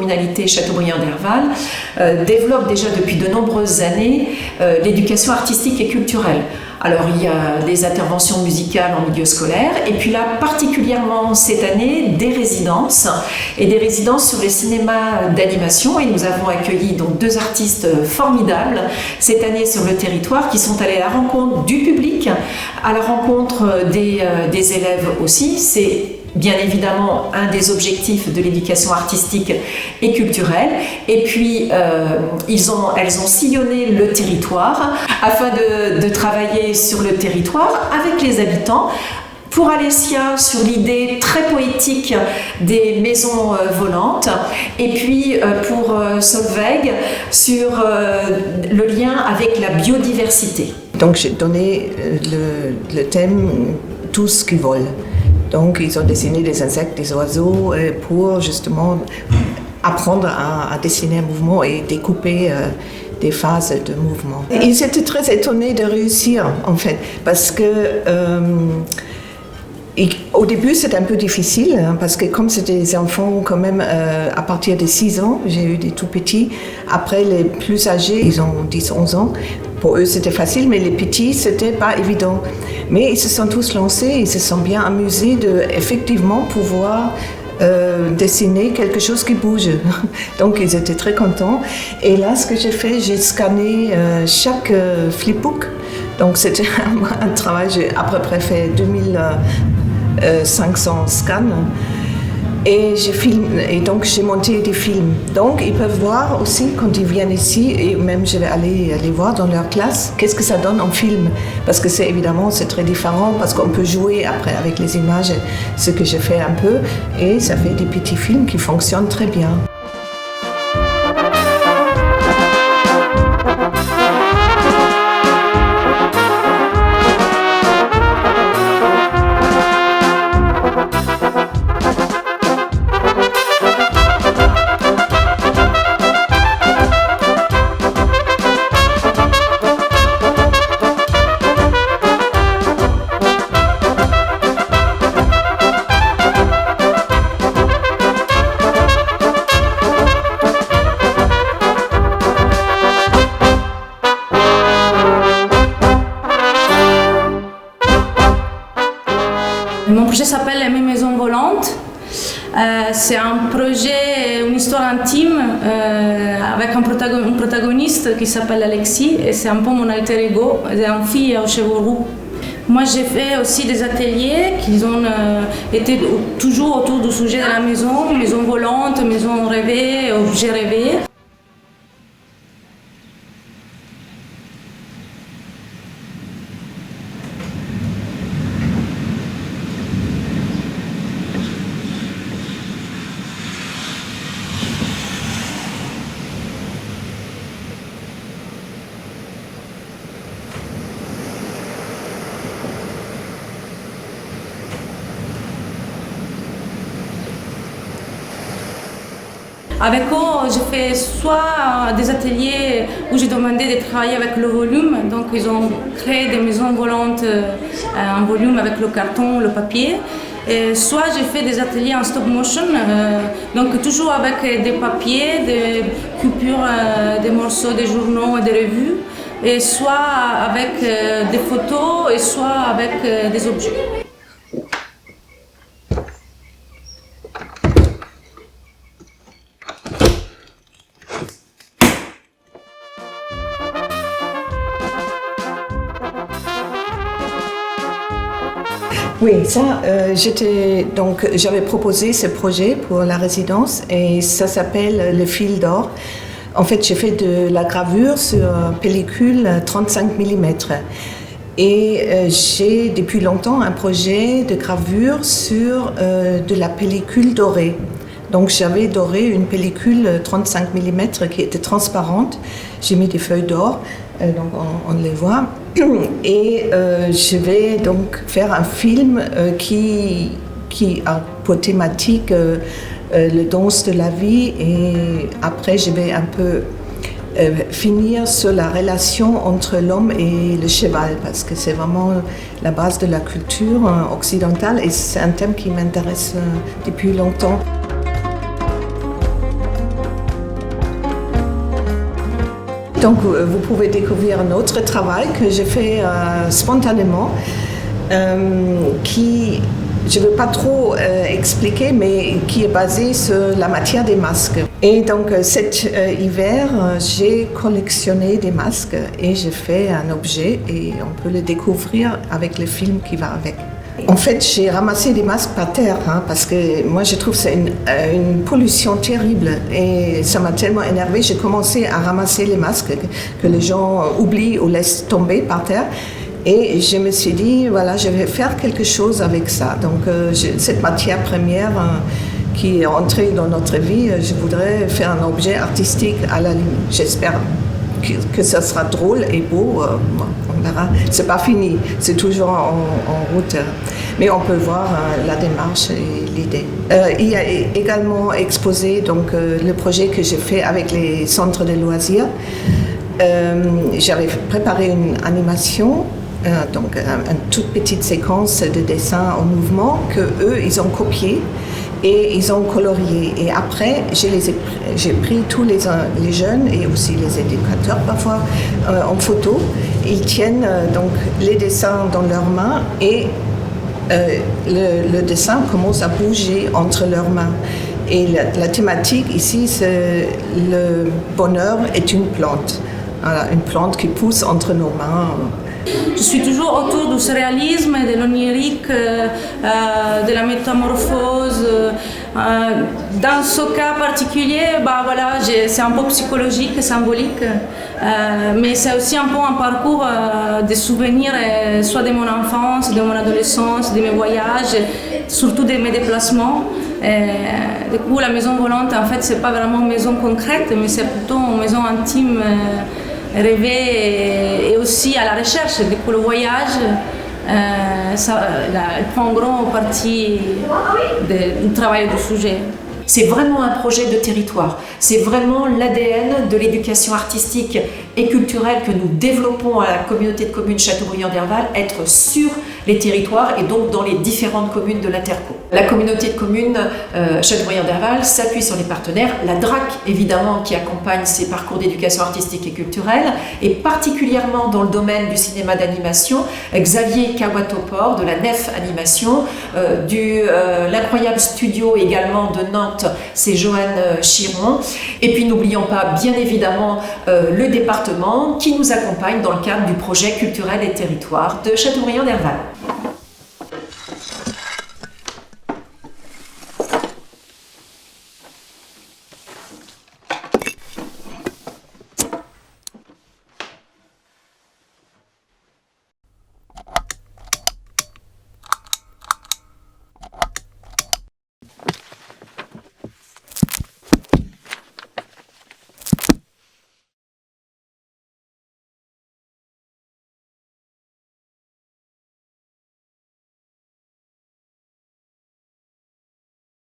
l'intercommunalité Châteaubriand-Derval développe déjà depuis de nombreuses années l'éducation artistique et culturelle. Alors il y a des interventions musicales en milieu scolaire et puis là particulièrement cette année des résidences sur les cinémas d'animation et nous avons accueilli donc 2 artistes formidables cette année sur le territoire qui sont allés à la rencontre du public, à la rencontre des élèves aussi. C'est bien évidemment un des objectifs de l'éducation artistique et culturelle. Et puis, elles ont sillonné le territoire afin de travailler sur le territoire avec les habitants. Pour Alessia, sur l'idée très poétique des maisons volantes. Et puis pour Solveig, sur le lien avec la biodiversité. Donc j'ai donné le thème « Tout ce qui vole ». Donc, ils ont dessiné des insectes, des oiseaux, pour justement apprendre à dessiner un mouvement et découper des phases de mouvement. Et ils étaient très étonnés de réussir, en fait, parce que au début, c'était un peu difficile, hein, parce que comme c'était des enfants quand même à partir de 6 ans, j'ai eu des tout petits. Après, les plus âgés, ils ont 10-11 ans. Pour eux, c'était facile, mais les petits, c'était pas évident. Mais ils se sont tous lancés, ils se sont bien amusés de effectivement pouvoir dessiner quelque chose qui bouge. Donc, ils étaient très contents. Et là, ce que j'ai fait, j'ai scanné chaque flipbook. Donc, c'était un travail, j'ai à peu près fait 2500 scans. Et donc j'ai monté des films. Donc ils peuvent voir aussi quand ils viennent ici, et même je vais aller voir dans leur classe, qu'est-ce que ça donne en film. Parce que c'est très différent, parce qu'on peut jouer après avec les images, ce que j'ai fait un peu, et ça fait des petits films qui fonctionnent très bien. Mon projet s'appelle Mes maisons volantes. C'est un projet, une histoire intime avec un protagoniste qui s'appelle Alexis et c'est un peu mon alter ego, c'est une fille aux cheveux roux. Moi j'ai fait aussi des ateliers qui ont été toujours autour du sujet de la maison volante, maison rêvée, objet rêvé. Avec eux, j'ai fait soit des ateliers où j'ai demandé de travailler avec le volume, donc ils ont créé des maisons volantes en volume avec le carton, le papier. Et soit j'ai fait des ateliers en stop motion, donc toujours avec des papiers, des coupures, des morceaux, des journaux et des revues, et soit avec des photos et soit avec des objets. Oui, ça, j'avais proposé ce projet pour la résidence et ça s'appelle le fil d'or. En fait, j'ai fait de la gravure sur pellicule 35 mm. Et j'ai depuis longtemps un projet de gravure sur de la pellicule dorée. Donc j'avais doré une pellicule 35 mm qui était transparente. J'ai mis des feuilles d'or, donc on les voit. Et je vais donc faire un film qui a pour thématique le danse de la vie. Et après, je vais un peu finir sur la relation entre l'homme et le cheval, parce que c'est vraiment la base de la culture occidentale et c'est un thème qui m'intéresse depuis longtemps. donc vous pouvez découvrir un autre travail que j'ai fait spontanément, qui, je ne veux pas trop expliquer, mais qui est basé sur la matière des masques. Et donc cet hiver, j'ai collectionné des masques et j'ai fait un objet et on peut le découvrir avec le film qui va avec. En fait, j'ai ramassé des masques par terre, parce que moi je trouve que c'est une pollution terrible et ça m'a tellement énervée. J'ai commencé à ramasser les masques que les gens oublient ou laissent tomber par terre. Et je me suis dit, voilà, je vais faire quelque chose avec ça. Donc, cette matière première qui est entrée dans notre vie, je voudrais faire un objet artistique à la limite. J'espère que ça sera drôle et beau. On verra. C'est pas fini, c'est toujours en route. Mais on peut voir la démarche et l'idée. Il y a également exposé donc, le projet que j'ai fait avec les centres de loisirs. J'avais préparé une animation. Donc une toute petite séquence de dessin en mouvement que eux ils ont copié et ils ont colorié. Et après j'ai pris tous les jeunes et aussi les éducateurs parfois en photo. Ils tiennent donc les dessins dans leurs mains et le dessin commence à bouger entre leurs mains. Et la thématique ici c'est le bonheur est une plante. Voilà, une plante qui pousse entre nos mains. Je suis toujours autour du surréalisme, de l'onirique, de la métamorphose. Dans ce cas particulier, voilà, c'est un peu psychologique, symbolique, mais c'est aussi un peu un parcours de souvenirs, soit de mon enfance, de mon adolescence, de mes voyages, surtout de mes déplacements. Du coup, la maison volante, en fait, c'est pas vraiment une maison concrète, mais c'est plutôt une maison intime. Rêver et aussi à la recherche. Du coup, le voyage, il prend une grande partie du travail du sujet. C'est vraiment un projet de territoire. C'est vraiment l'ADN de l'éducation artistique et culturelle que nous développons à la communauté de communes Châteaubriand-Derval, être sur les territoires et donc dans les différentes communes de l'Interco. La communauté de communes Châteaubriand-Derval s'appuie sur les partenaires, la DRAC évidemment qui accompagne ces parcours d'éducation artistique et culturelle, et particulièrement dans le domaine du cinéma d'animation, Xavier Kawatopor de la Nef Animation, l'incroyable studio également de Nantes, c'est Joanne Chiron, et puis n'oublions pas bien évidemment le département qui nous accompagne dans le cadre du projet culturel et territoire de Châteaubriand-Derval.